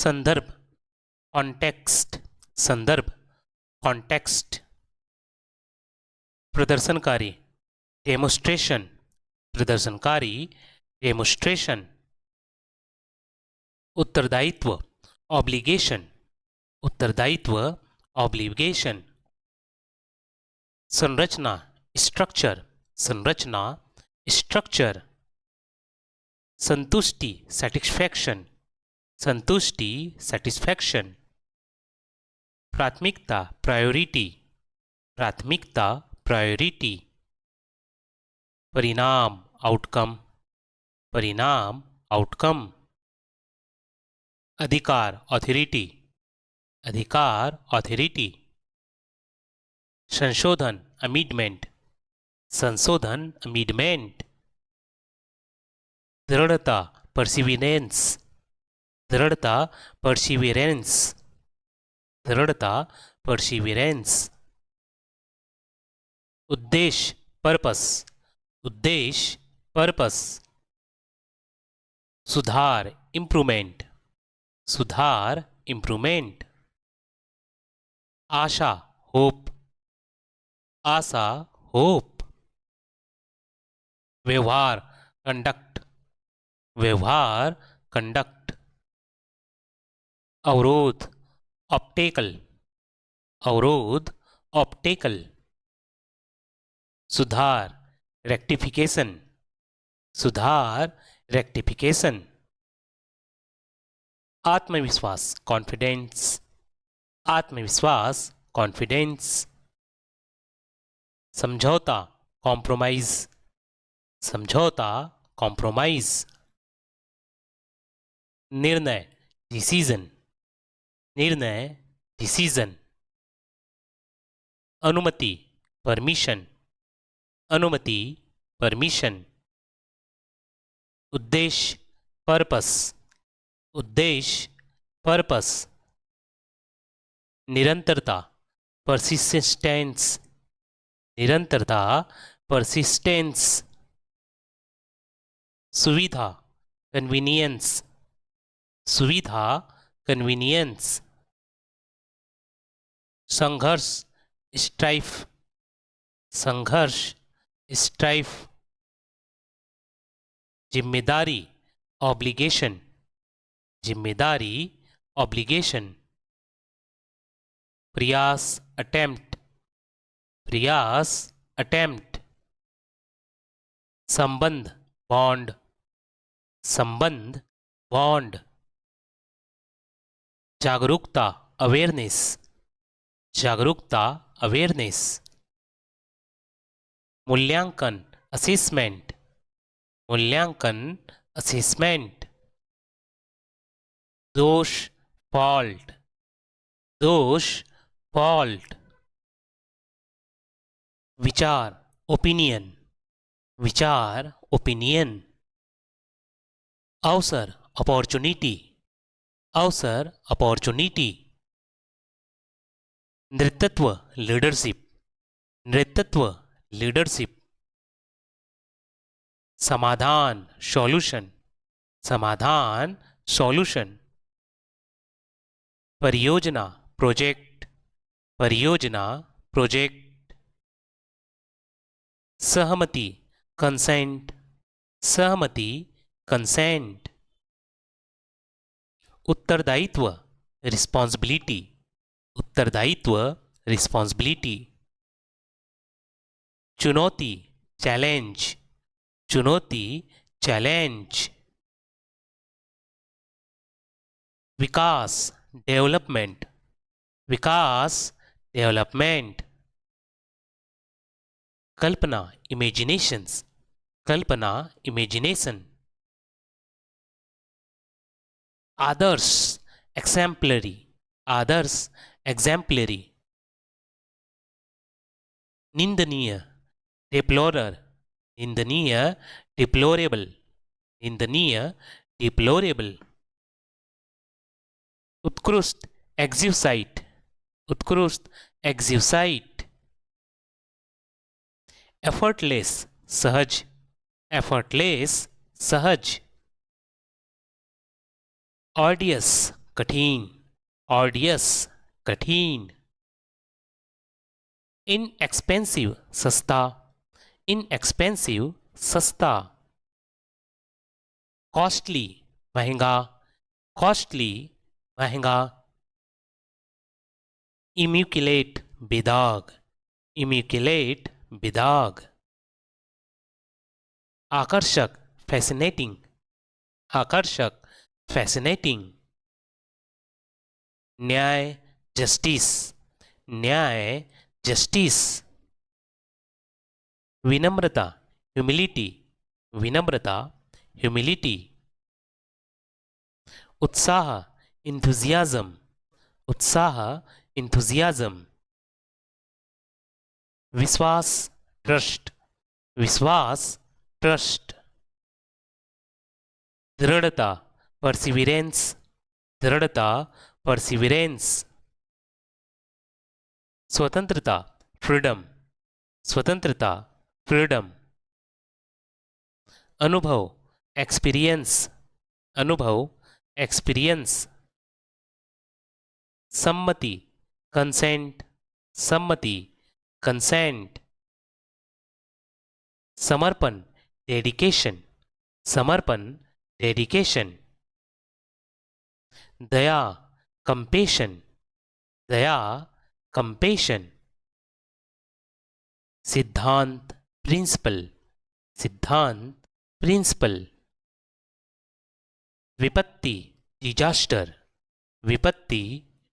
संदर्भ कॉन्टेक्स्ट, संदर्भ कॉन्टेक्स्ट। प्रदर्शनकारी डेमोस्ट्रेशन, प्रदर्शनकारी डेमोस्ट्रेशन। उत्तरदायित्व ऑब्लिगेशन, उत्तरदायित्व ऑब्लिगेशन। संरचना स्ट्रक्चर, संरचना स्ट्रक्चर। संतुष्टि सेटिस्फैक्शन, संतुष्टि सेटिस्फैक्शन। प्राथमिकता प्रायोरिटी, प्राथमिकता प्रायोरिटी। परिणाम आउटकम, परिणाम आउटकम। अधिकार ऑथोरिटी, अधिकार ऑथोरिटी। संशोधन अमीडमेंट, संशोधन अमीडमेंट। दृढ़ता परसिविरेंस, दृढ़ता परसिविरेंस, दृढ़ता परसिविरेंस। उद्देश्य पर्पस, उद्देश्य पर्पस। सुधार इम्प्रूवमेंट, सुधार इम्प्रूवमेंट। आशा होप, आशा होप। व्यवहार कंडक्ट, व्यवहार कंडक्ट। अवरोध ऑब्स्टेकल, अवरोध ऑब्स्टेकल। सुधार रेक्टिफिकेशन, सुधार रेक्टिफिकेशन। आत्मविश्वास कॉन्फिडेंस, आत्मविश्वास कॉन्फिडेंस। समझौता कॉम्प्रोमाइज, समझौता कॉम्प्रोमाइज। निर्णय डिसीजन, निर्णय डिसीजन। अनुमति परमिशन, अनुमति परमिशन। उद्देश्य पर्पस, उद्देश्य पर्पस। निरंतरता परसिस्टेंस, निरंतरता परसिस्टेंस। सुविधा कन्वीनियंस, सुविधा कन्वीनियंस। संघर्ष स्ट्राइफ, संघर्ष स्ट्राइफ। जिम्मेदारी ऑब्लिगेशन, जिम्मेदारी ऑब्लिगेशन। प्रयास अटेम्प्ट, प्रयास अटेम्प्ट। संबंध बॉन्ड, संबंध बॉन्ड। जागरूकता अवेयरनेस, जागरूकता अवेयरनेस। मूल्यांकन असेसमेंट, मूल्यांकन असेसमेंट। दोष फॉल्ट, दोष फॉल्ट। विचार ओपिनियन, विचार ओपिनियन। अवसर अपॉर्चुनिटी, अवसर अपॉर्चुनिटी। नेतृत्व लीडरशिप, नेतृत्व लीडरशिप। समाधान सॉल्यूशन, समाधान सॉल्यूशन। परियोजना प्रोजेक्ट, परियोजना प्रोजेक्ट। सहमति कंसेंट, सहमति कंसेंट। उत्तरदायित्व रिस्पॉन्सिबिलिटी, उत्तरदायित्व रिस्पॉन्सिबिलिटी। चुनौती चैलेंज, चुनौती चैलेंज। विकास डेवलपमेंट, विकास डेवलपमेंट। कल्पना इमेजिनेशंस, कल्पना इमेजिनेशन। आदर्श एक्सेम्पलरी, आदर्श एक्सेम्पलरी। निंदनीय डिप्लोरर, निंदनीय डिप्लोरेबल, निंदनीय डिप्लोरेबल। उत्कृष्ट एक्जिवसाइट, उत्कृष्ट एक्जिवसाइट। एफर्टलेस सहज, एफर्टलेस सहज। ऑर्डियस कठिन, ऑर्डियस, कठिन, इनएक्सपेंसिव, सस्ता, इनएक्सपेंसिव, सस्ता, कॉस्टली, महंगा, कॉस्टली, महंगा, इम्यूकुलेट, बेदाग, इम्यूकुलेट, बेदाग, आकर्षक, फैसिनेटिंग, आकर्षक, फैसिनेटिंग, न्याय, जस्टिस, न्याय, जस्टिस, विनम्रता, ह्यूमिलिटी, विनम्रता, ह्यूमिलिटी, उत्साह, इंथुजियाज्म, उत्साह, इंथुजियाज्म, विश्वास, ट्रस्ट, विश्वास, ट्रस्ट, दृढ़ता, परसिविरेंस, दृढ़ता, परसिविरेंस, स्वतंत्रता, फ्रीडम, स्वतंत्रता, फ्रीडम, अनुभव, एक्सपीरियंस, अनुभव, एक्सपीरियंस, सम्मति, कंसेंट, सम्मति, कंसेंट, समर्पण, डेडिकेशन, समर्पण, डेडिकेशन, दया, कंपेशन, दया, कंपेशन, सिद्धांत, प्रिंसिपल, सिद्धांत, प्रिंसिपल, विपत्ति, डिजास्टर, विपत्ति,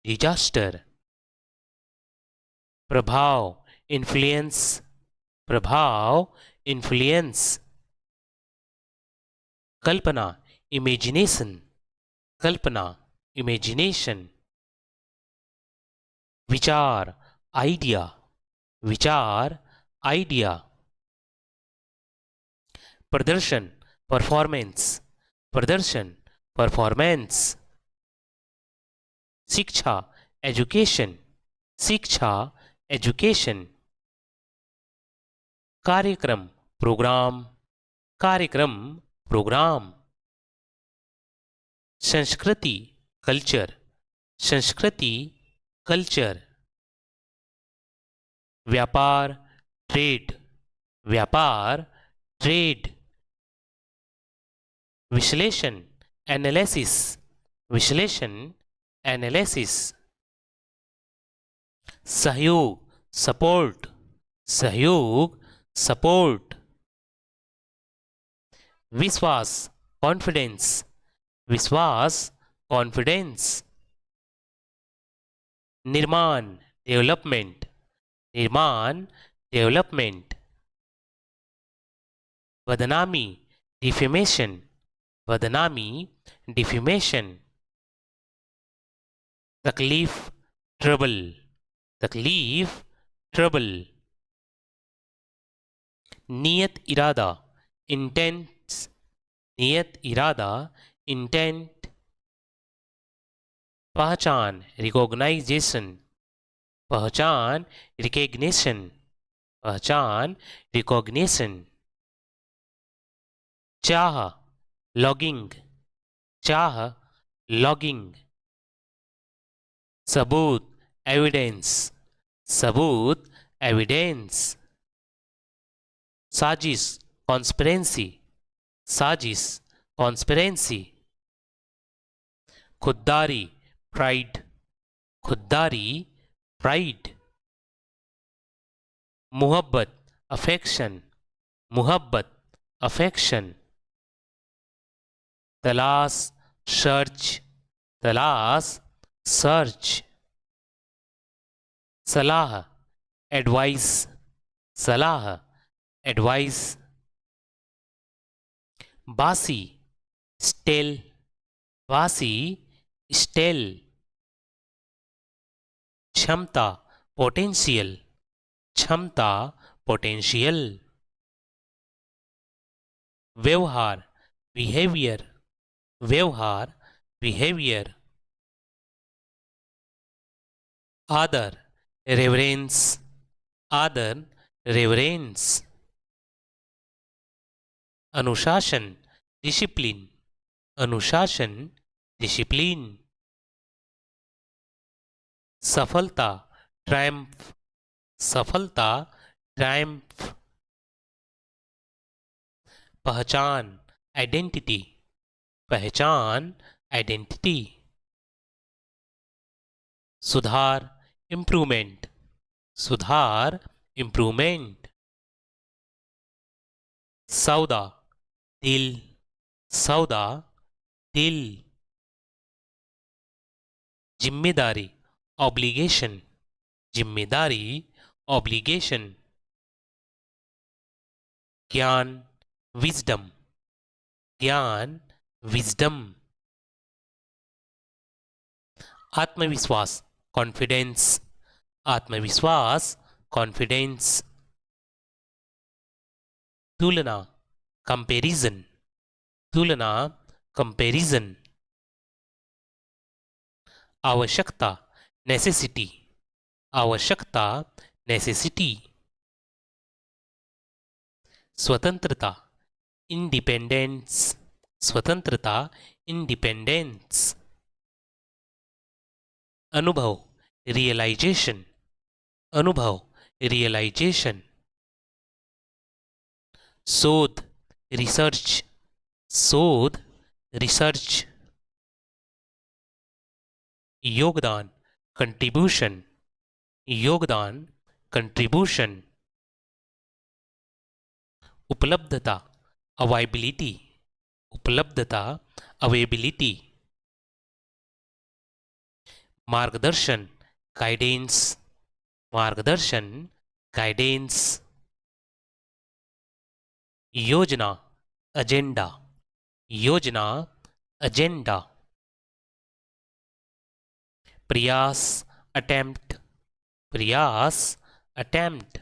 डिजास्टर, प्रभाव, इन्फ्लुएंस, प्रभाव, इन्फ्लुएंस, कल्पना, इमेजिनेशन, कल्पना, इमेजिनेशन, विचार, आइडिया, विचार, आइडिया, प्रदर्शन, परफॉर्मेंस, प्रदर्शन, परफॉर्मेंस, शिक्षा, एजुकेशन, शिक्षा, एजुकेशन, कार्यक्रम, प्रोग्राम, कार्यक्रम, प्रोग्राम, संस्कृति, कल्चर, संस्कृति, कल्चर, व्यापार, ट्रेड, व्यापार, ट्रेड, विश्लेषण, एनालिसिस, विश्लेषण, एनालिसिस, सहयोग, सपोर्ट, सहयोग, सपोर्ट, विश्वास, कॉन्फिडेंस, विश्वास, कॉन्फिडेंस, निर्माण, डेवलपमेंट, निर्माण, डेवलपमेंट, बदनामी, डिफेमेशन, बदनामी, डिफेमेशन, तकलीफ, ट्रबल, तकलीफ, ट्रबल, नियत इरादा, इंटेंट, नियत इरादा, इंटेंट, पहचान, रिकॉग्नाइजेशन, पहचान, रिकग्निशन, पहचान, रिकॉग्निशन, चाह, लॉगिंग, चाह, लॉगिंग, सबूत, एविडेंस, सबूत, एविडेंस, साजिश, कॉन्स्पिरेंसी, साजिश, कॉन्स्पिरेंसी, खुददारी, प्राइड, खुददारी, प्राइड, मुहब्बत, अफेक्शन, मुहब्बत, अफेक्शन, तलाश, सर्च, तलाश, सर्च, सलाह, एडवाइस, सलाह, एडवाइस, बासी, स्टेल, बासी, स्टेल, क्षमता, पोटेंशियल, क्षमता, पोटेंशियल, व्यवहार, बिहेवियर, व्यवहार, बिहेवियर, आदर, रेवरेंस, आदर, रेवरेंस, अनुशासन, डिसिप्लिन, अनुशासन, डिसिप्लिन, सफलता ट्रायम्फ, सफलता ट्रायम्फ। पहचान आइडेंटिटी, पहचान आइडेंटिटी। सुधार इम्प्रूवमेंट, सुधार इम्प्रूवमेंट। सौदा डील, सौदा डील। जिम्मेदारी ऑब्लिगेशन, जिम्मेदारी ऑब्लिगेशन। ज्ञान विजडम, ज्ञान विजडम। आत्मविश्वास कॉन्फिडेंस, आत्मविश्वास कॉन्फिडेंस। तुलना कंपैरिजन, तुलना कंपैरिजन। आवश्यकता नेसेसिटी, आवश्यकता नेसेसिटी। स्वतंत्रता इंडिपेंडेंस, स्वतंत्रता इंडिपेंडेंस। अनुभव रियलाइजेशन, अनुभव रियलाइजेशन। शोध रिसर्च, शोध रिसर्च। योगदान कंट्रीब्यूशन, योगदान कंट्रीब्यूशन। उपलब्धता अवेबिलिटी, उपलब्धता अवेबिलिटी। मार्गदर्शन गाइडेंस, मार्गदर्शन गाइडेंस। योजना एजेंडा, योजना एजेंडा। प्रयास अटेम्प्ट, प्रयास अटेम्प्ट।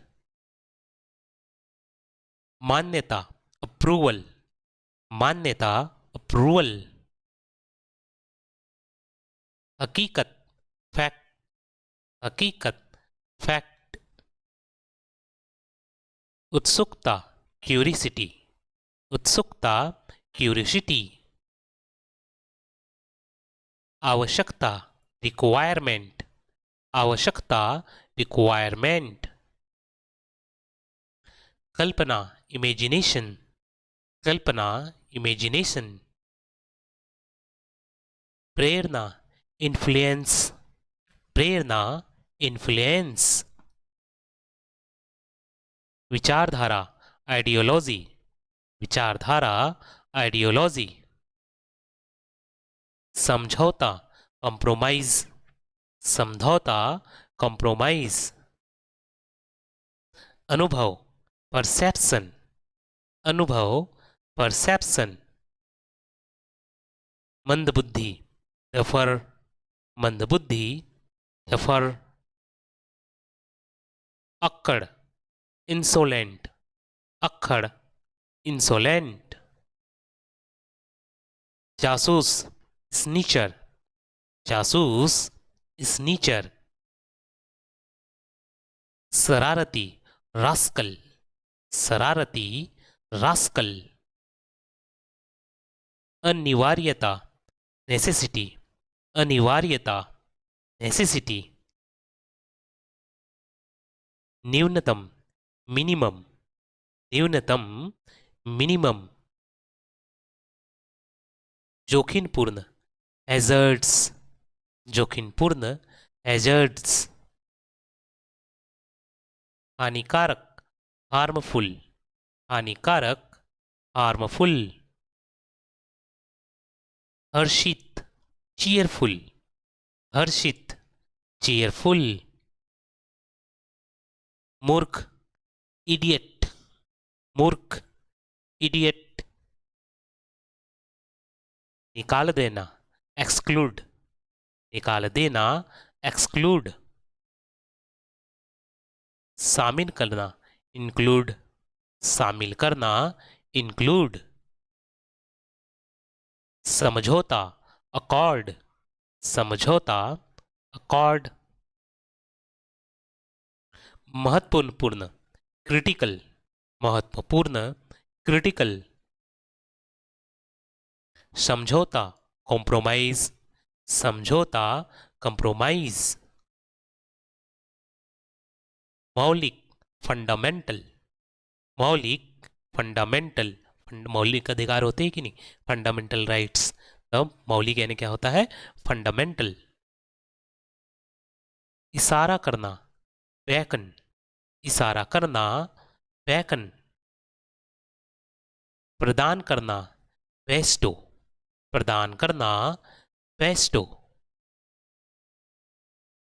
मान्यता अप्रूवल, मान्यता अप्रूवल। हकीकत फैक्ट, हकीकत फैक्ट। उत्सुकता क्यूरिसिटी, उत्सुकता क्यूरिसिटी। आवश्यकता रिक्वायरमेंट, आवश्यकता रिक्वायरमेंट। कल्पना इमेजिनेशन, कल्पना इमेजिनेशन। प्रेरणा इन्फ्लुएंस, प्रेरणा इन्फ्लुएंस। विचारधारा आइडियोलॉजी, विचारधारा आइडियोलॉजी। समझौता कॉम्प्रोमाइज, समझौता कॉम्प्रोमाइज। अनुभव परसेप्शन, अनुभव परसेप्शन। मंदबुद्धि डफर, मंदबुद्धि डफर। अक्कड़ इंसोलेंट, अक्कड़ इंसोलेंट। जासूस स्नीचर, जासूस स्नीचर। शरारती रास्कल, शरारती रास्कल। अनिवार्यता नेसेसिटी, अनिवार्यता नेसेसिटी। न्यूनतम मिनिमम, न्यूनतम मिनिमम। जोखिमपूर्ण हैजर्ड्स, जोखिमपूर्ण हैजर्ड्स। हानिकारक हार्मफुल, हानिकारक हार्मफुल। हर्षित चीयरफुल, हर्षित चीयरफुल। मूर्ख इडियट, मूर्ख इडियट। निकाल देना एक्सक्लूड, निकाल देना एक्सक्लूड। शामिल करना इंक्लूड, शामिल करना इंक्लूड। समझौता अकॉर्ड, समझौता अकॉर्ड। महत्वपूर्ण क्रिटिकल, महत्वपूर्ण क्रिटिकल। समझौता कॉम्प्रोमाइज, समझौता कॉम्प्रोमाइज। मौलिक फंडामेंटल, मौलिक फंडामेंटल, मौलिक अधिकार होते हैं कि नहीं, फंडामेंटल राइट्स, तो मौलिक यानी क्या होता है, फंडामेंटल। इशारा करना, बेकन, इशारा करना, बेकन। प्रदान करना, बेस्टो, प्रदान करना, बेस्टो।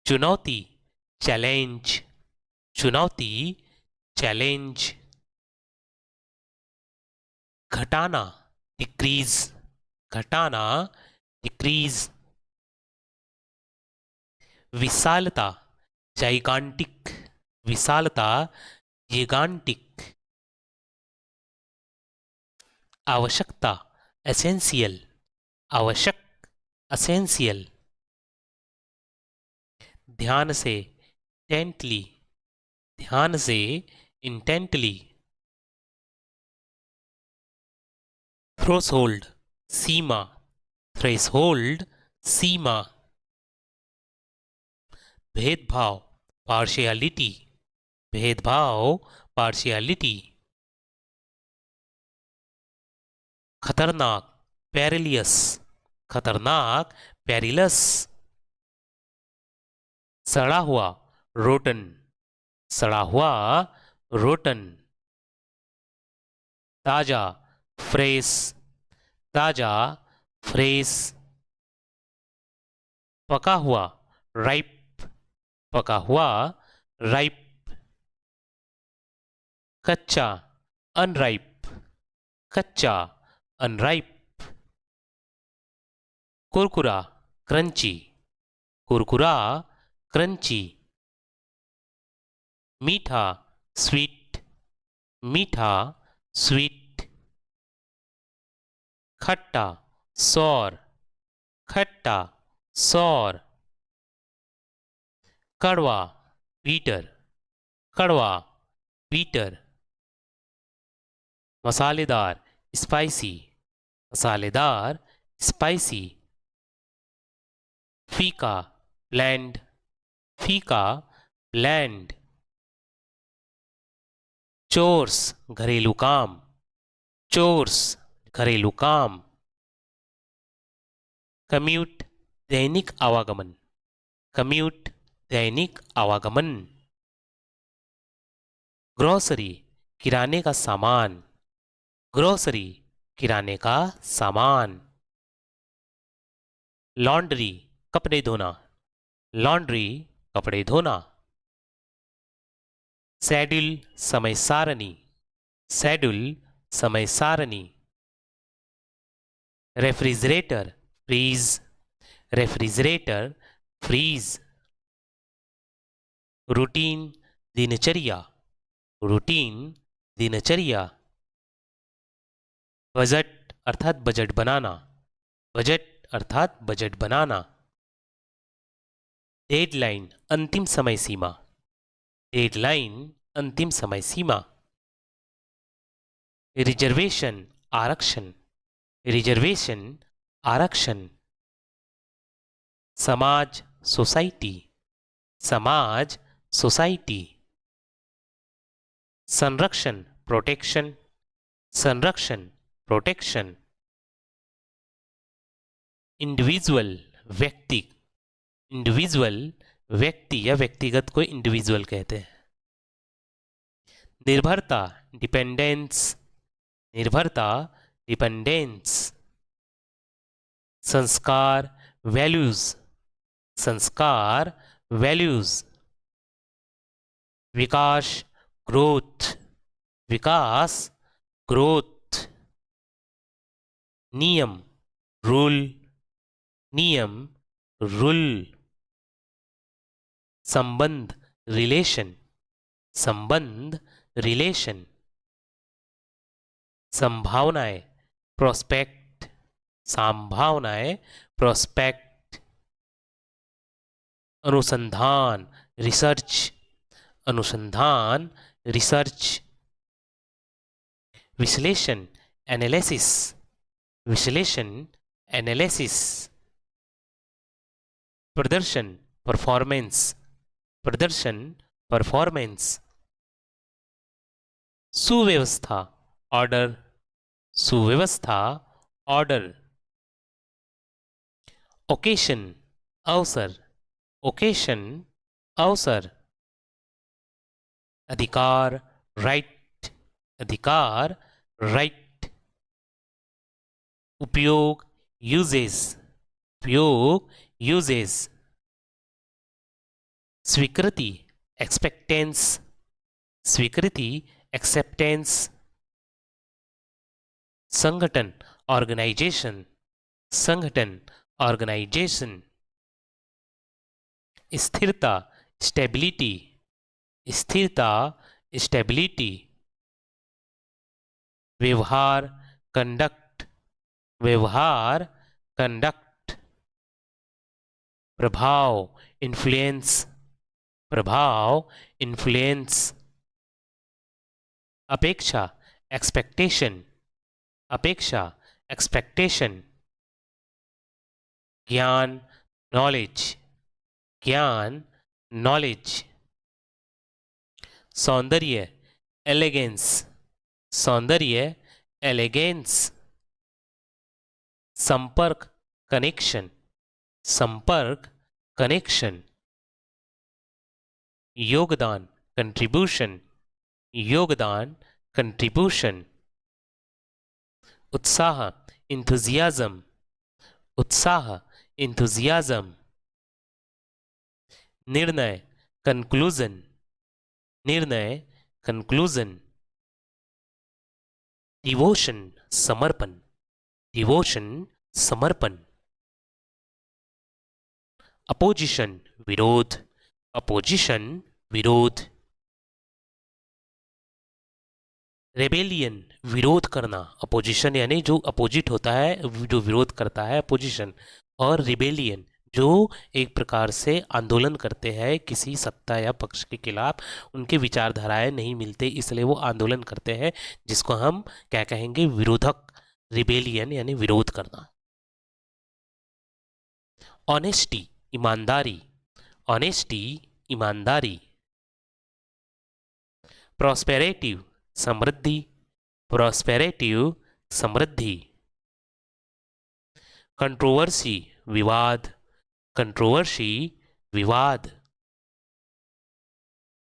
चुनौती, चैलेंज, चुनौती, चैलेंज। घटाना, डिक्रीज, घटाना, डिक्रीज। विशालता, जाइगांटिक, विशालता, जिगांटिक। आवश्यकता, एसेंशियल, आवश्यक, एसेंशियल। ध्यान से, इंटेंटली, ध्यान से, इंटेंटली। थ्रेशोल्ड, सीमा, थ्रेशोल्ड, सीमा। भेदभाव, पार्शियलिटी, भेदभाव, पार्शियलिटी। खतरनाक, पेरिलियस, खतरनाक, पेरिलस। सड़ा हुआ, रोटन, सड़ा हुआ, रोटन। ताजा, फ्रेश, ताजा, फ्रेश। पका हुआ, राइप, पका हुआ, राइप। कच्चा, अनराइप, कच्चा, अनराइप। कुरकुरा, क्रंची, कुरकुरा, क्रंची। मीठा, स्वीट, मीठा, स्वीट। खट्टा, सौर, खट्टा, सौर। कड़वा, बीटर, कड़वा, बीटर। मसालेदार, स्पाइसी, मसालेदार, स्पाइसी। फीका, ब्लैंड, फीका, ब्लैंड। चोर्स, घरेलू काम, चोर्स, घरेलू काम। कम्यूट, दैनिक आवागमन, कम्यूट, दैनिक आवागमन। ग्रोसरी, किराने का सामान, ग्रोसरी, किराने का सामान। लॉन्ड्री, कपड़े धोना, लॉन्ड्री, कपड़े धोना। शेड्यूल, समय सारणी, शेड्यूल, समय सारणी। Refrigerator, fridge, refrigerator, fridge. Routine, दिनचर्या, रूटीन, दिनचर्या। बजट अर्थात बजट बनाना, बजट अर्थात बजट बनाना। डेडलाइन, अंतिम समय सीमा, डेडलाइन, अंतिम समय सीमा। रिजर्वेशन, आरक्षण, रिजर्वेशन, आरक्षण। समाज, सोसाइटी, समाज, सोसाइटी। संरक्षण, प्रोटेक्शन, संरक्षण, प्रोटेक्शन। इंडिविजुअल, व्यक्ति, इंडिविजुअल, व्यक्ति या व्यक्तिगत को इंडिविजुअल कहते हैं। निर्भरता, डिपेंडेंस, निर्भरता, डिपेंडेंस। संस्कार, वैल्यूज, संस्कार, वैल्यूज। विकास, ग्रोथ, विकास, ग्रोथ। नियम, रूल, नियम, रूल। संबंध, रिलेशन, संबंध, रिलेशन। संभावनाएं, प्रोस्पेक्ट, संभावनाएं, प्रोस्पेक्ट। अनुसंधान, रिसर्च, अनुसंधान, रिसर्च। विश्लेषण, एनालिसिस, विश्लेषण, एनालिसिस। प्रदर्शन, परफॉर्मेंस, प्रदर्शन, परफॉर्मेंस। सुव्यवस्था, ऑर्डर, सुव्यवस्था, ऑर्डर। ओकेशन, अवसर, ओकेशन, अवसर। अधिकार, राइट, अधिकार, राइट। उपयोग, यूजेस, उपयोग, यूजेस। स्वीकृति, एक्सपेक्टेंस, स्वीकृति, एक्सेप्टेंस। संगठन, ऑर्गेनाइजेशन, संगठन, ऑर्गेनाइजेशन। स्थिरता, स्टेबिलिटी, स्थिरता, स्टेबिलिटी। व्यवहार, कंडक्ट, व्यवहार, कंडक्ट। प्रभाव, इन्फ्लुएंस, प्रभाव, इन्फ्लुएंस। अपेक्षा, एक्सपेक्टेशन, अपेक्षा, एक्सपेक्टेशन। ज्ञान, नॉलेज, ज्ञान, नॉलेज। सौंदर्य, एलिगेंस, सौंदर्य, एलिगेंस। संपर्क, कनेक्शन, संपर्क, कनेक्शन। योगदान, कंट्रीब्यूशन, योगदान, कंट्रीब्यूशन। उत्साह, इंथुजियाज्म, उत्साह, इंथुजियाज्म। निर्णय, कंक्लूजन, निर्णय, कंक्लूजन। डिवोशन, समर्पण, डिवोशन, समर्पण। अपोजिशन, विरोध, अपोजिशन, विरोध। रेबेलियन, विरोध करना, अपोजिशन यानी जो अपोजिट होता है, जो विरोध करता है, अपोजिशन। और रिबेलियन जो एक प्रकार से आंदोलन करते हैं किसी सत्ता या पक्ष के खिलाफ, उनके विचारधाराएं नहीं मिलते इसलिए वो आंदोलन करते हैं, जिसको हम क्या कहेंगे, विरोधक, रिबेलियन यानी विरोध करना। ऑनेस्टी, ईमानदारी, ऑनेस्टी, ईमानदारी। प्रॉस्पेरेटिव, समृद्धि, प्रॉस्पेरेटिव, समृद्धि। कंट्रोवर्सी, विवाद, कंट्रोवर्सी, विवाद।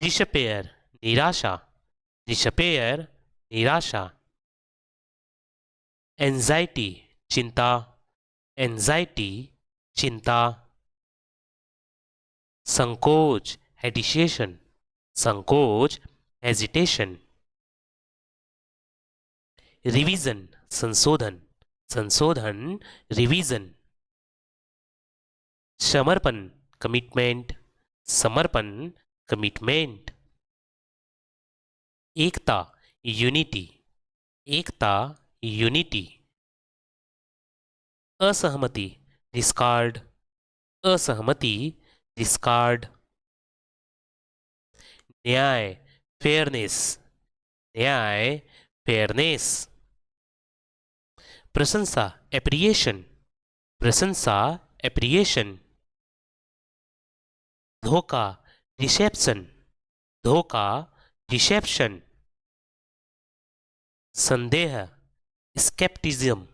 डिसपेयर, निराशा, डिसपेयर, निराशा। एंजाइटी, चिंता, एंजाइटी, चिंता। संकोच, हेडिटेशन, संकोच, हेजिटेशन। रिवीजन, संशोधन, संशोधन, रिवीजन। समर्पण, कमिटमेंट, समर्पण, कमिटमेंट। एकता, यूनिटी, एकता, यूनिटी। असहमति, डिस्कार्ड, असहमति, डिस्कार्ड। न्याय, फेयरनेस, न्याय, फेयरनेस। प्रशंसा, एप्रिएशन, प्रशंसा, एप्रिएशन। धोखा, डिसेप्शन, धोखा, डिसेप्शन। संदेह, स्केप्टिज्म,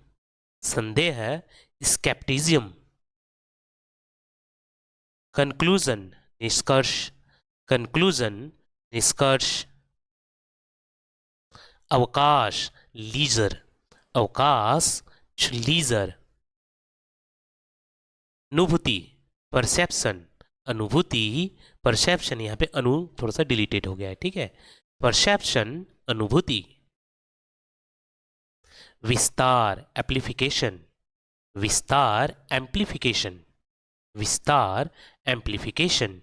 संदेह, स्केप्टिज्म। कंक्लूजन, निष्कर्ष, कंक्लूजन, निष्कर्ष। अवकाश, लीजर, अवकाश, लीजर। अनुभूति, परसेप्शन, अनुभूति, परसेप्शन। यहाँ पे अनु थोड़ा सा डिलीटेड हो गया है, ठीक है। परसेप्शन, अनुभूति। विस्तार, एम्प्लीफिकेशन, विस्तार, एम्प्लीफिकेशन, विस्तार, एम्प्लीफिकेशन।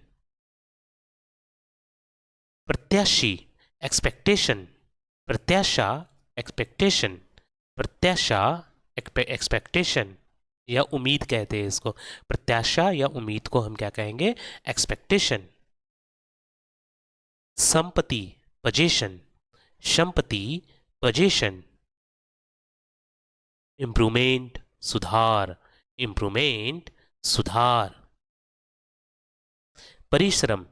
प्रत्याशी, एक्सपेक्टेशन, प्रत्याशा, एक्सपेक्टेशन, प्रत्याशा, एक्सपेक्टेशन या उम्मीद कहते हैं इसको। प्रत्याशा या उम्मीद को हम क्या कहेंगे, एक्सपेक्टेशन। संपत्ति, पोजीशन, संपत्ति, पोजीशन। इम्प्रूवमेंट, सुधार, इम्प्रूवमेंट, सुधार। परिश्रम,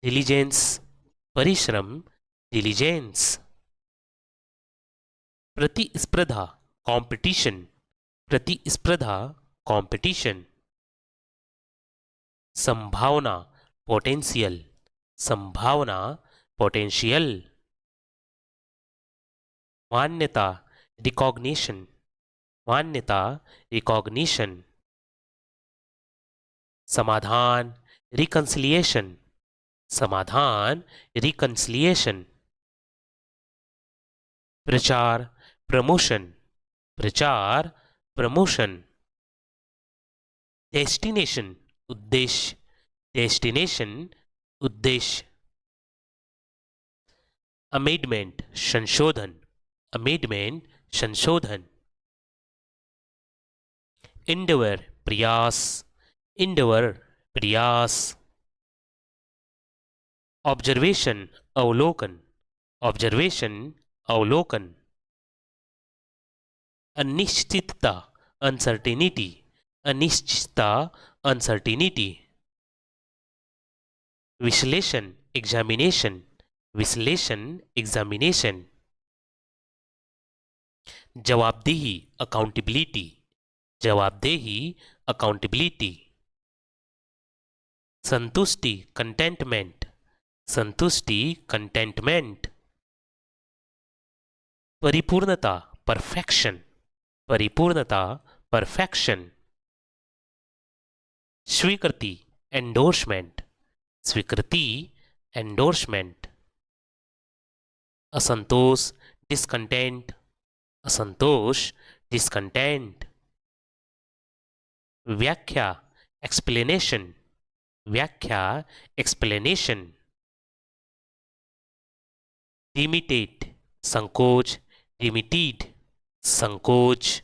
डिलीजेंस, परिश्रम, डिलीजेंस। प्रतिस्पर्धा कॉम्पिटिशन, प्रतिस्पर्धा कॉम्पिटिशन। संभावना पोटेंशियल, संभावना पोटेंशियल। मान्यता रिकॉग्निशन, मान्यता रिकॉग्निशन। समाधान रिकंसिलिएशन, समाधान रिकंसिलिएशन। प्रचार प्रमोशन, प्रचार प्रमोशन। डेस्टिनेशन उद्देश्य, डेस्टिनेशन उद्देश्य। अमेंडमेंट संशोधन, अमेंडमेंट संशोधन। इंडवर प्रयास, इंडवर प्रयास। ऑब्जर्वेशन अवलोकन, ऑब्जर्वेशन अवलोकन। अनिश्चितता अनसर्टेनिटी, अनिश्चितता अनसर्टेनिटी। विश्लेषण एग्जामिनेशन, विश्लेषण एग्जामिनेशन। जवाबदेही अकाउंटेबिलिटी, जवाबदेही अकाउंटेबिलिटी। संतुष्टि कंटेंटमेंट, संतुष्टि कंटेंटमेंट। परिपूर्णता परफेक्शन, परिपूर्णता परफेक्शन। स्वीकृति एंडोर्समेंट, स्वीकृति एंडोर्समेंट। असंतोष डिस्कंटेंट, असंतोष डिस्कंटेंट। व्याख्या एक्सप्लेनेशन, व्याख्या एक्सप्लेनेशन। डिमिटेट संकोच, डिमिटेड संकोच।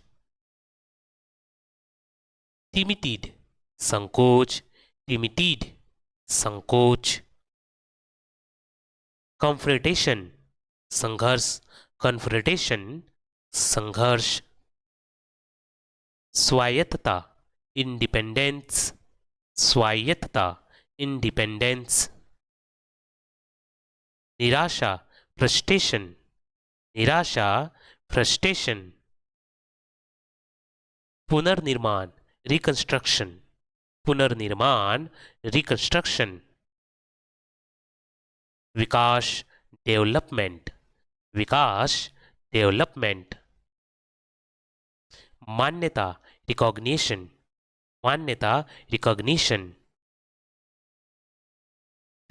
डिमिटेड संकोच, डिमिटेड संकोच। कॉन्फ्रेंटेशन संघर्ष, कॉन्फ्रेंटेशन संघर्ष। स्वायत्तता इंडिपेंडेंस, स्वायत्तता इंडिपेंडेंस। निराशा फ्रस्ट्रेशन, निराशा फ्रस्ट्रेशन। पुनर्निर्माण रिकंस्ट्रक्शन, पुनर्निर्माण रिकंस्ट्रक्शन। विकास डेवलपमेंट, विकास डेवलपमेंट। मान्यता रिकॉग्निशन, मान्यता रिकॉग्निशन।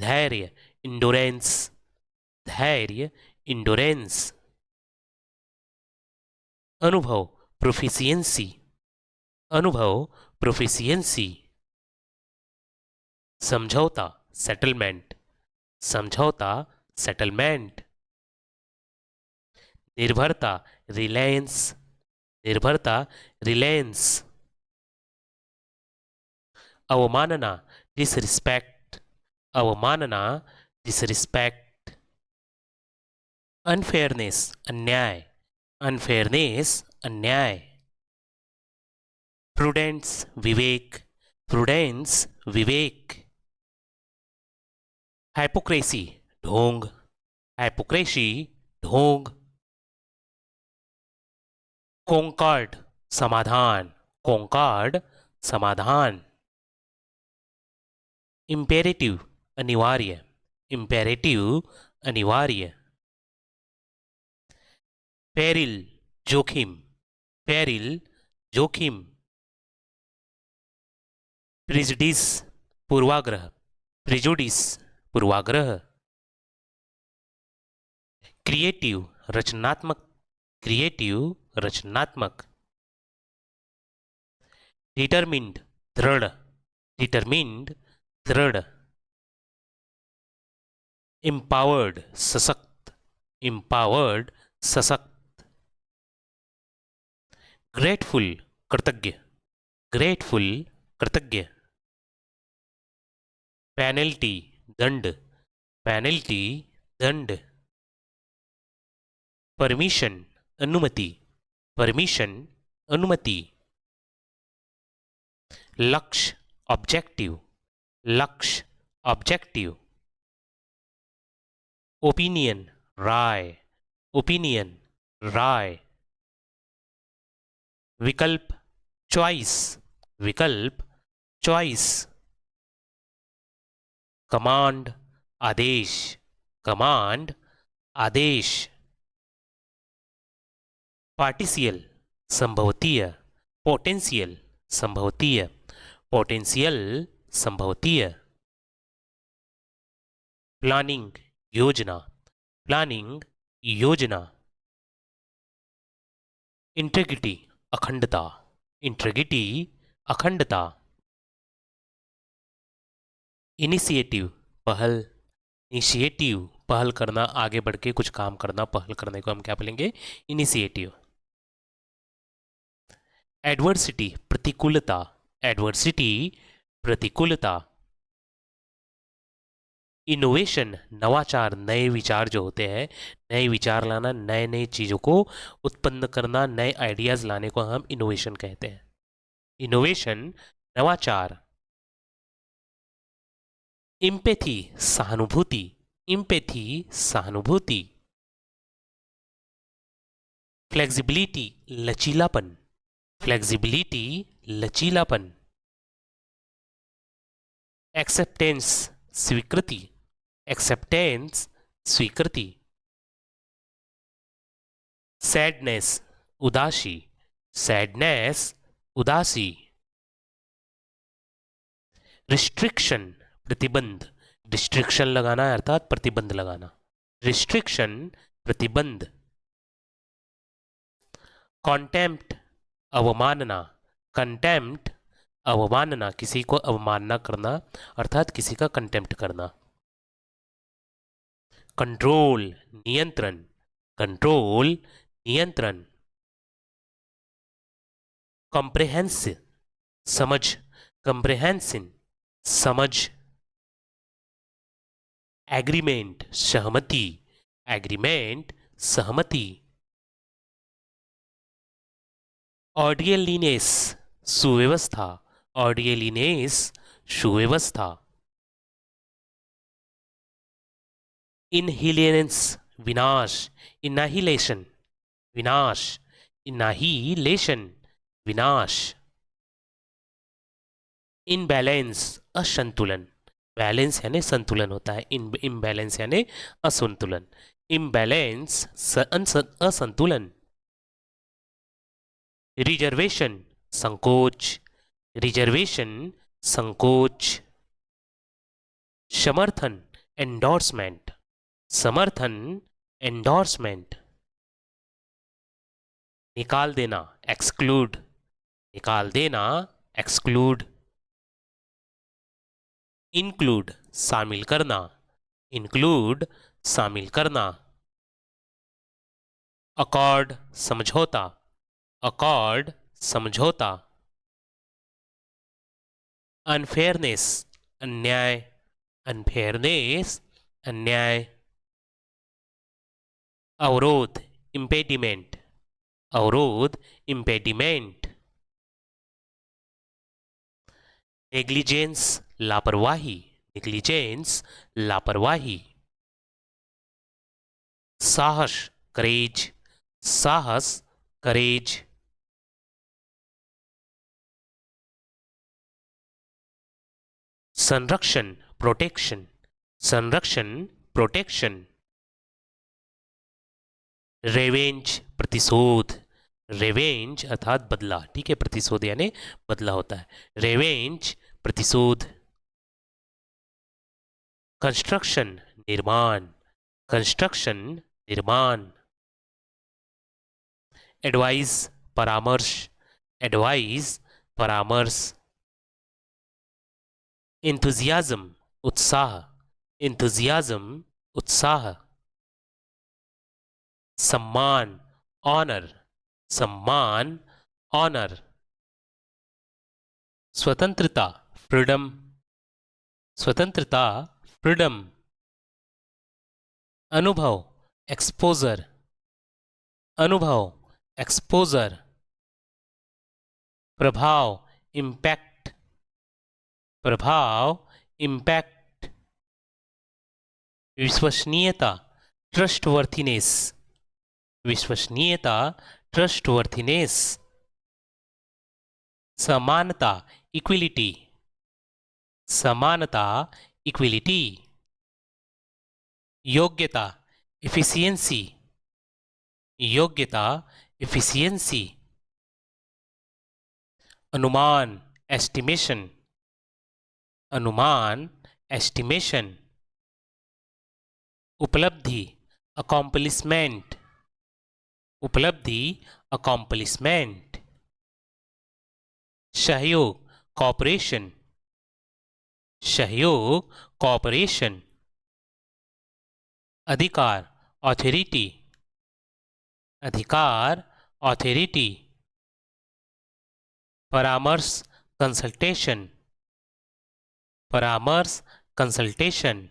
धैर्य इंडोरेंस, धैर्य इंडोरेंस। अनुभव प्रोफिशिएंसी, अनुभव प्रोफिशिएंसी। समझौता सेटलमेंट, समझौता सेटलमेंट। निर्भरता रिलायंस, निर्भरता रिलायंस। अवमानना डिसरिस्पेक्ट, अवमानना डिसरिस्पेक्ट। अनफेयरनेस अन्याय, अनफेयरनेस अन्याय। प्रूडेंस विवेक, प्रूडेंस विवेक। हाइपोक्रेसी ढोंग, हाइपोक्रेसी ढोंग। कॉन्कॉर्ड समाधान, कॉन्कॉर्ड समाधान। इम्पेरेटिव अनिवार्य, इम्पेरेटिव अनिवार्य। पेरिल जोखिम, पेरिल जोखिम। प्रिजुडिस पूर्वाग्रह, प्रिजुडिस पूर्वाग्रह। क्रिएटिव रचनात्मक, क्रिएटिव रचनात्मक। डिटरमिन्ड दृढ़, डिटरमिन्ड दृढ़। एम्पावर्ड सशक्त, एम्पावर्ड सशक्त। ग्रेटफुल कृतज्ञ, ग्रेटफुल कृतज्ञ। पेनल्टी दंड, पेनल्टी दंड। परमिशन अनुमति, परमिशन अनुमति। लक्ष्य ऑब्जेक्टिव, लक्ष्य ऑब्जेक्टिव। ओपिनियन राय, ओपिनियन राय। विकल्प चॉइस, विकल्प चॉइस। कमांड आदेश, कमांड आदेश। पार्टिसियल संभवतीय, पोटेंशियल संभवतीय, पोटेंशियल संभवतीय। प्लानिंग योजना, प्लानिंग योजना। इंटेग्रिटी अखंडता, इंटेग्रिटी अखंडता। इनिशिएटिव पहल, इनिशिएटिव पहल करना, आगे बढ़ के कुछ काम करना, पहल करने को हम क्या बोलेंगे? इनिशिएटिव। एडवर्सिटी प्रतिकूलता, एडवर्सिटी प्रतिकूलता। इनोवेशन नवाचार, नए विचार जो होते हैं, नए विचार लाना, नए नए चीज़ों को उत्पन्न करना, नए आइडियाज लाने को हम इनोवेशन कहते हैं। इनोवेशन नवाचार। इम्पैथी सहानुभूति, इम्पैथी सहानुभूति। फ्लेक्सिबिलिटी लचीलापन, फ्लेक्सिबिलिटी लचीलापन। एक्सेप्टेंस स्वीकृति, एक्सेप्टेंस स्वीकृति। सैडनेस उदासी, सैडनेस उदासी। रिस्ट्रिक्शन प्रतिबंध, रिस्ट्रिक्शन लगाना है अर्थात प्रतिबंध लगाना, रिस्ट्रिक्शन प्रतिबंध। कॉन्टेम्प्ट अवमानना, कंटेम्प्ट अवमानना, किसी को अवमानना करना अर्थात किसी का कंटेम्प्ट करना। कंट्रोल नियंत्रण, कंट्रोल नियंत्रण। कॉम्प्रिहेंसिव समझ, कॉम्प्रिहेंसिव समझ। एग्रीमेंट सहमति, एग्रीमेंट सहमति। ऑर्डियलिनेस सुव्यवस्था, ऑर्डियलिनेस सुव्यवस्था। इनहिलेंस विनाश, इनाहिलेशन विनाश, इनाहिलेशन विनाश। इनबैलेंस असंतुलन, बैलेंस यानी संतुलन होता है, इम्बैलेंस यानी असंतुलन, इम्बैलेंस असंतुलन। रिजर्वेशन संकोच, रिजर्वेशन संकोच। समर्थन एंडोर्समेंट, समर्थन एंडोर्समेंट। निकाल देना एक्सक्लूड, निकाल देना एक्सक्लूड। इंक्लूड शामिल करना, इंक्लूड शामिल करना। अकॉर्ड समझौता, अकॉर्ड समझौता। अनफेयरनेस अन्याय, अनफेयरनेस अन्याय। अवरोध इम्पेडिमेंट, अवरोध इम्पेडिमेंट। नेग्लिजेंस लापरवाही, नेग्लिजेंस लापरवाही। साहस करेज, साहस करेज। संरक्षण प्रोटेक्शन, संरक्षण प्रोटेक्शन। रेवेंज प्रतिशोध, रेवेंज अर्थात बदला, ठीक है, प्रतिशोध यानी बदला होता है, रेवेंज प्रतिशोध। कंस्ट्रक्शन निर्माण, कंस्ट्रक्शन निर्माण। एडवाइस परामर्श, एडवाइस परामर्श। एंथुजियाज्म उत्साह, एंथुजियाज्म उत्साह। सम्मान ऑनर, सम्मान ऑनर। स्वतंत्रता फ्रीडम, स्वतंत्रता फ्रीडम। अनुभव एक्सपोजर, अनुभव एक्सपोजर। प्रभाव इम्पैक्ट, प्रभाव इम्पैक्ट। विश्वसनीयता ट्रस्टवर्थीनेस, विश्वसनीयता ट्रस्टवर्थीनेस। समानता इक्विलिटी, समानता इक्विलिटी। योग्यता एफिशिएंसी, योग्यता एफिशिएंसी। अनुमान एस्टिमेशन, अनुमान एस्टिमेशन। उपलब्धि अकॉम्प्लिशमेंट, उपलब्धि अकॉम्प्लिशमेंट। सहयोग कॉपरेशन, सहयोग कॉपरेशन। अधिकार ऑथोरिटी, अधिकार ऑथोरिटी। परामर्श कंसल्टेशन, परामर्श कंसल्टेशन।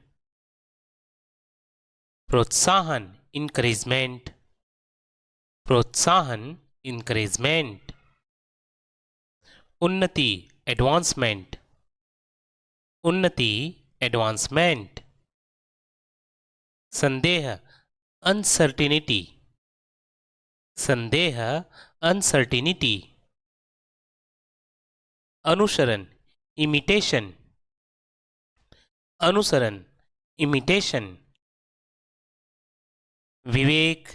प्रोत्साहन इंकरेजमेंट, प्रोत्साहन इंकरेजमेंट। उन्नति एडवांसमेंट, उन्नति एडवांसमेंट। संदेह अनसर्टिनिटी, संदेह अनसर्टिनिटी। अनुसरण इमिटेशन, अनुसरण इमिटेशन। विवेक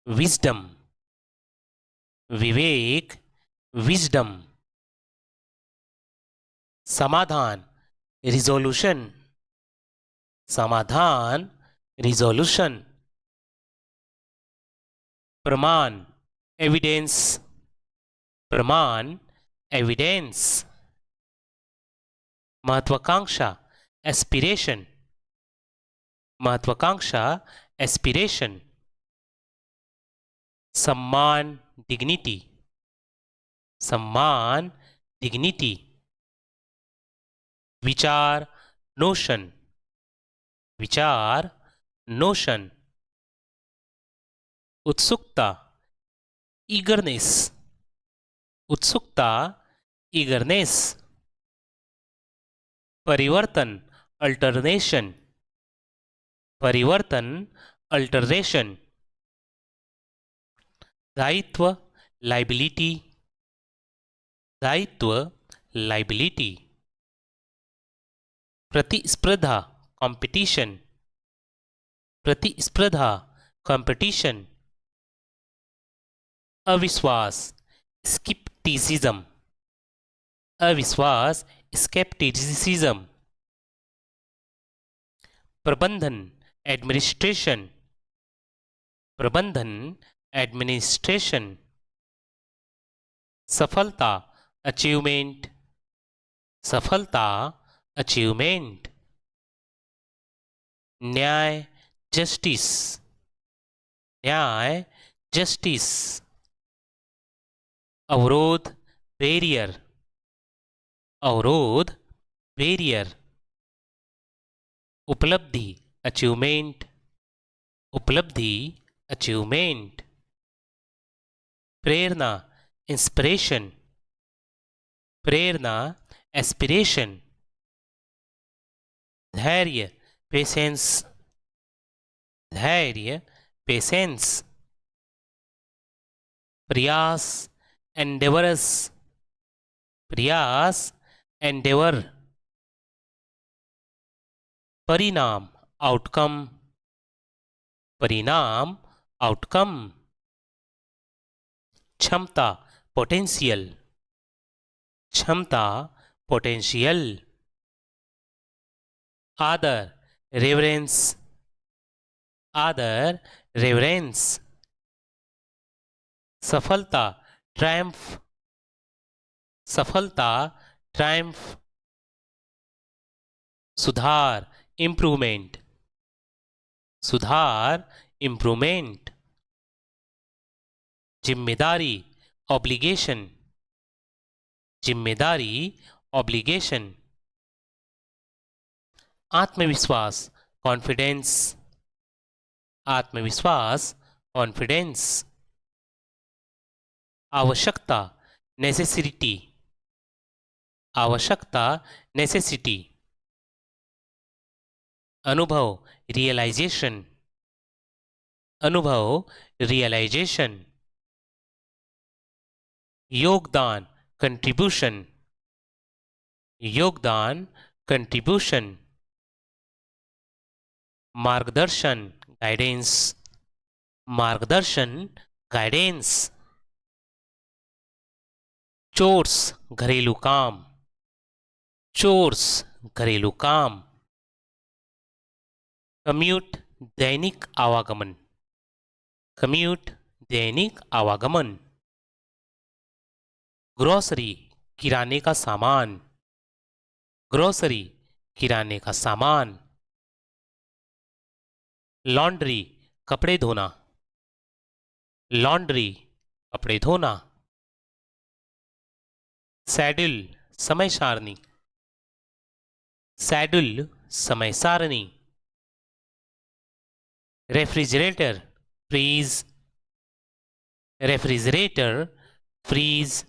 विजडम, विवेक विजडम। समाधान रिजोल्यूशन, समाधान रिजोल्यूशन। प्रमाण एविडेंस, प्रमाण एविडेंस। महत्वाकांक्षा एस्पिरेशन, महत्वाकांक्षा एस्पिरेशन। सम्मान डिग्निटी, सम्मान डिग्निटी। विचार नोशन, विचार नोशन। उत्सुकता ईगरनेस, उत्सुकता ईगरनेस। परिवर्तन अल्टरनेशन, परिवर्तन अल्टरनेशन। दायित्व लाइबिलिटी, दायित्व लाइबिलिटी। प्रतिस्पर्धा कंपटीशन, प्रतिस्पर्धा कंपटीशन। अविश्वास स्किप्टिसिज्म, अविश्वास स्केप्टिसिज्म। प्रबंधन एडमिनिस्ट्रेशन, प्रबंधन एडमिनिस्ट्रेशन। सफलता अचीवमेंट, सफलता अचीवमेंट। न्याय जस्टिस, न्याय जस्टिस। अवरोध बैरियर, अवरोध बैरियर। उपलब्धि अचीवमेंट, उपलब्धि अचीवमेंट। प्रेरणा इंस्पिरेशन, प्रेरणा एस्पिरेशन। धैर्य पेशेंस, धैर्य पेशेंस। प्रयास एंडेवरस, प्रयास एंडेवर। परिणाम आउटकम, परिणाम आउटकम। क्षमता पोटेंशियल, क्षमता पोटेंशियल। आदर रेवरेंस, आदर रेवरेंस। सफलता ट्रायम्फ, सफलता ट्रायम्फ। सुधार इम्प्रूवमेंट, सुधार इम्प्रूवमेंट। जिम्मेदारी ऑब्लिगेशन, जिम्मेदारी ऑब्लिगेशन। आत्मविश्वास कॉन्फिडेंस, आत्मविश्वास कॉन्फिडेंस। आवश्यकता नेसेसिटी, आवश्यकता नेसेसिटी। अनुभव रियलाइजेशन, अनुभव रियलाइजेशन। योगदान कंट्रीब्यूशन, योगदान, कंट्रीब्यूशन, मार्गदर्शन, गाइडेंस, मार्गदर्शन, गाइडेंस, चोर्स, घरेलू काम, चोर्स, घरेलू काम, कम्यूट, दैनिक आवागमन, कम्यूट, दैनिक आवागमन, ग्रोसरी, किराने का सामान, ग्रोसरी, किराने का सामान, लॉन्ड्री, कपड़े धोना, लॉन्ड्री, कपड़े धोना, सैडल, समय सारणी, सैडल, समय सारणी, refrigerator, fridge, refrigerator, fridge,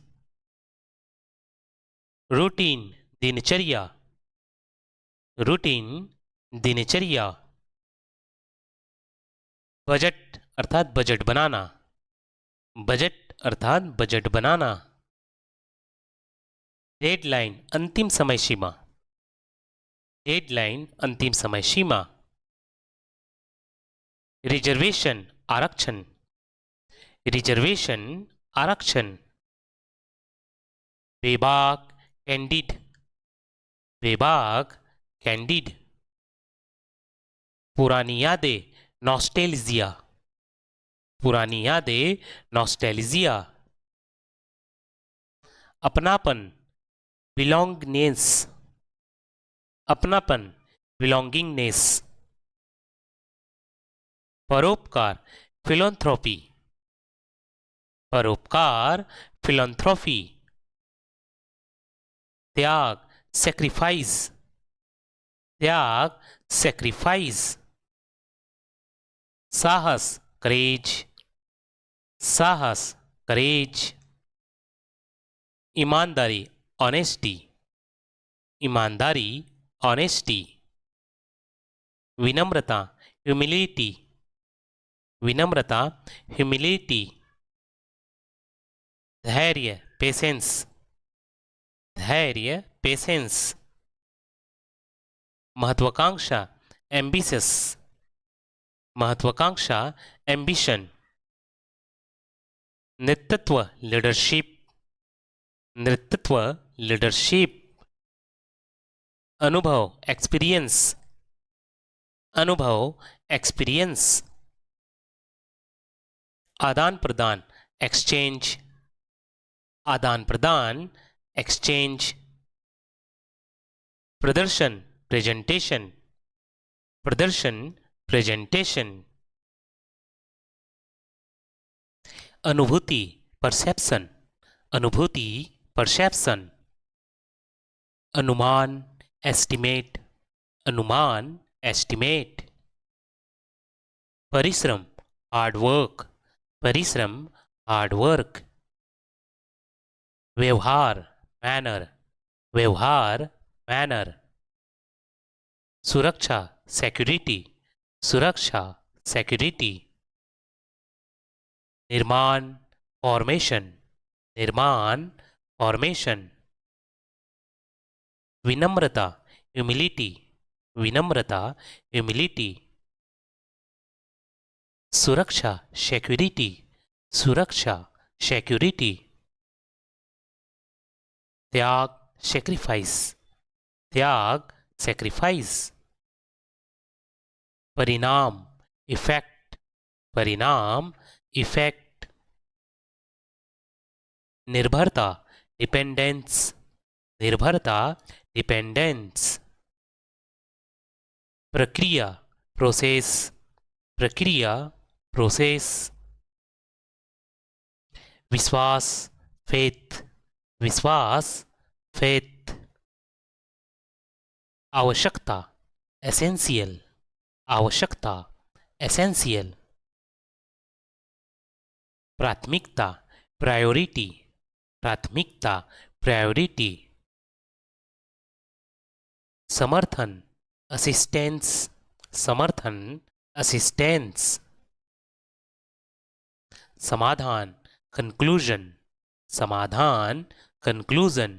routine, दिनचर्या, रूटीन, दिनचर्या, बजट अर्थात बजट बनाना, बजट अर्थात बजट बनाना, डेडलाइन, अंतिम समय सीमा, डेडलाइन, अंतिम समय सीमा, रिजर्वेशन, आरक्षण, रिजर्वेशन, आरक्षण, बेबाक, कैंडिड, बेबाक, कैंडिड, पुरानी यादें, नॉस्टैल्जिया, पुरानी यादें, नॉस्टैल्जिया, अपनापन, बिलोंगनेस, अपनापन, बिलोंगिंगनेस, परोपकार, फिलोंथ्रोपी, परोपकार, फिलोंथ्रोपी, त्याग, सेक्रीफाइस, त्याग, सेक्रीफाइस, साहस, करेज, साहस, करेज, ईमानदारी, ऑनेस्टी, ईमानदारी, ऑनेस्टी, विनम्रता, ह्यूमिलिटी, विनम्रता, ह्यूमिलिटी, धैर्य, पेशेंस, धैर्य, पेशेंस, महत्वाकांक्षा, एम्बिशस, महत्वाकांक्षा, एम्बिशन, नेतृत्व, लीडरशिप, नेतृत्व, लीडरशिप, अनुभव, एक्सपीरियंस, अनुभव, एक्सपीरियंस, आदान प्रदान, एक्सचेंज, आदान प्रदान, एक्सचेंज, प्रदर्शन, प्रेजेंटेशन, प्रदर्शन, प्रेजेंटेशन, अनुभूति, परसेप्शन, अनुभूति, परसेप्शन, अनुमान, एस्टिमेट, अनुमान, एस्टिमेट, परिश्रम, हार्डवर्क, परिश्रम, हार्डवर्क, व्यवहार, मैनर, व्यवहार, मैनर, सुरक्षा, सिक्योरिटी, सुरक्षा, सिक्योरिटी, निर्माण, फॉर्मेशन, निर्माण, फॉर्मेशन, विनम्रता, ह्यूमिलिटी, विनम्रता, ह्यूमिलिटी, सुरक्षा, सिक्योरिटी, सुरक्षा, सिक्योरिटी, त्याग, सेक्रीफाइस, त्याग, सेक्रीफाइस, परिणाम, इफेक्ट, परिणाम, इफेक्ट, निर्भरता, डिपेंडेंस, निर्भरता, डिपेंडेंस, प्रक्रिया, प्रोसेस, प्रक्रिया, प्रोसेस, विश्वास, फेथ, विश्वास, फेथ, आवश्यकता, एसेंशियल, आवश्यकता, एसेंशियल, प्राथमिकता, प्रायोरिटी, प्राथमिकता, प्रायोरिटी, समर्थन, असिस्टेंस, समर्थन, असिस्टेंस, समाधान, कंक्लूजन, समाधान, कंक्लूजन,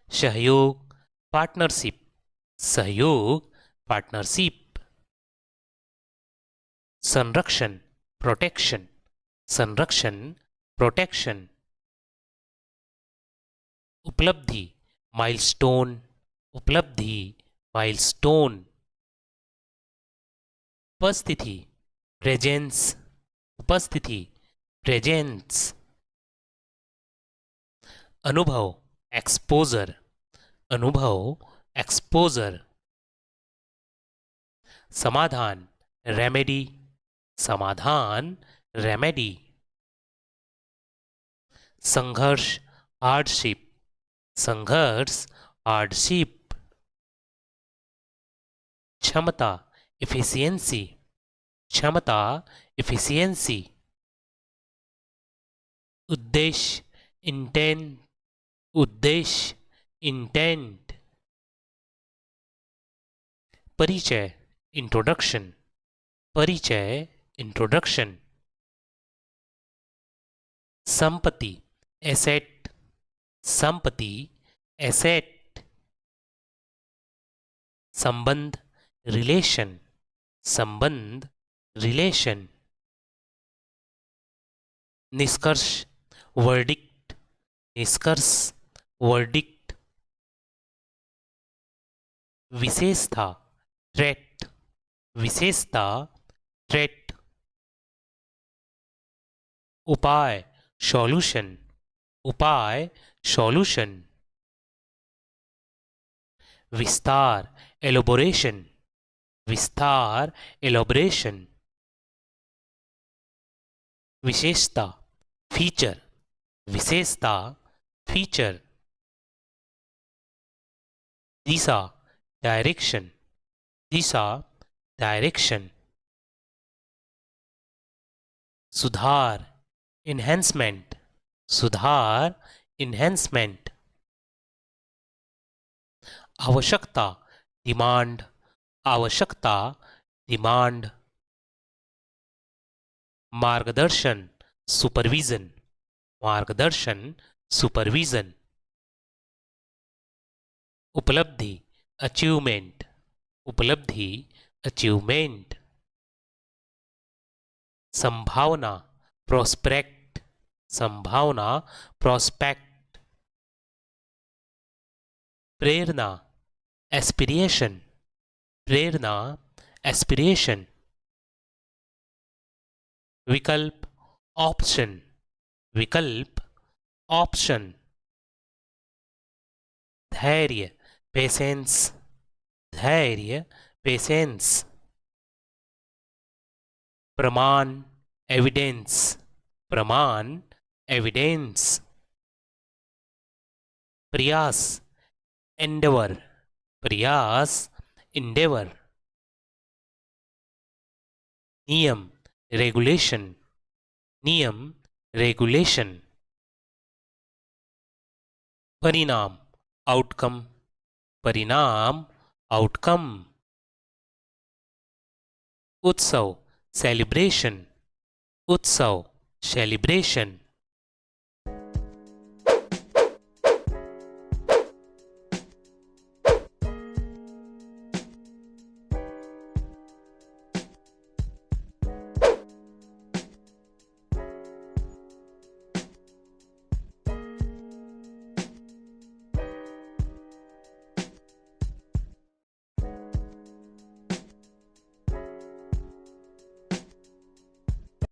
सहयोग, पार्टनरशिप, सहयोग, पार्टनरशिप, संरक्षण, प्रोटेक्शन, संरक्षण, प्रोटेक्शन, उपलब्धि, माइलस्टोन, उपलब्धि, माइलस्टोन, उपस्थिति, प्रेजेंस, उपस्थिति, प्रेजेंस, अनुभव, एक्सपोजर, अनुभव, एक्सपोजर, समाधान, रेमेडी, समाधान, रेमेडी, संघर्ष, हार्डशिप, संघर्ष, हार्डशिप, क्षमता, इफिशियंसी, क्षमता, इफिशियंसी, उद्देश्य, इंटेंट, उद्देश्य, इंटेंट, परिचय, इंट्रोडक्शन, परिचय, इंट्रोडक्शन, संपत्ति, एसेट, संपत्ति, एसेट, संबंध, रिलेशन, संबंध, रिलेशन, निष्कर्ष, वर्डिक्ट, निष्कर्ष, वर्डिक्ट, विशेषता, ट्रेट, विशेषता, ट्रेट, उपाय, सॉल्यूशन, उपाय, सॉल्यूशन, विस्तार, एलोबोरेशन, विस्तार, एलोबोरेशन, विशेषता, फीचर, विशेषता, फीचर, दिशा, डायरेक्शन, दिशा, डायरेक्शन, सुधार, इन्हेंसमेंट, सुधार, इन्हेंसमेंट, आवश्यकता, डिमांड, आवश्यकता, डिमांड, मार्गदर्शन, सुपरविजन, मार्गदर्शन, सुपरविजन, उपलब्धि, अचीवमेंट, उपलब्धि, अचीवमेंट, संभावना, प्रोस्पेक्ट, संभावना, प्रोस्पेक्ट, प्रेरणा, एस्पिरेशन, प्रेरणा, एस्पिरेशन, विकल्प, ऑप्शन, विकल्प, ऑप्शन, धैर्य, पेशेंस, धैर्य, पेशेंस, प्रमाण, एविडेंस, प्रमाण, एविडेंस, प्रयास, एंडेवर, प्रयास, एंडेवर, नियम, रेगुलेशन, नियम, रेगुलेशन, परिणाम, आउटकम, परिणाम, आउटकम, उत्सव, सेलिब्रेशन, उत्सव, सेलिब्रेशन,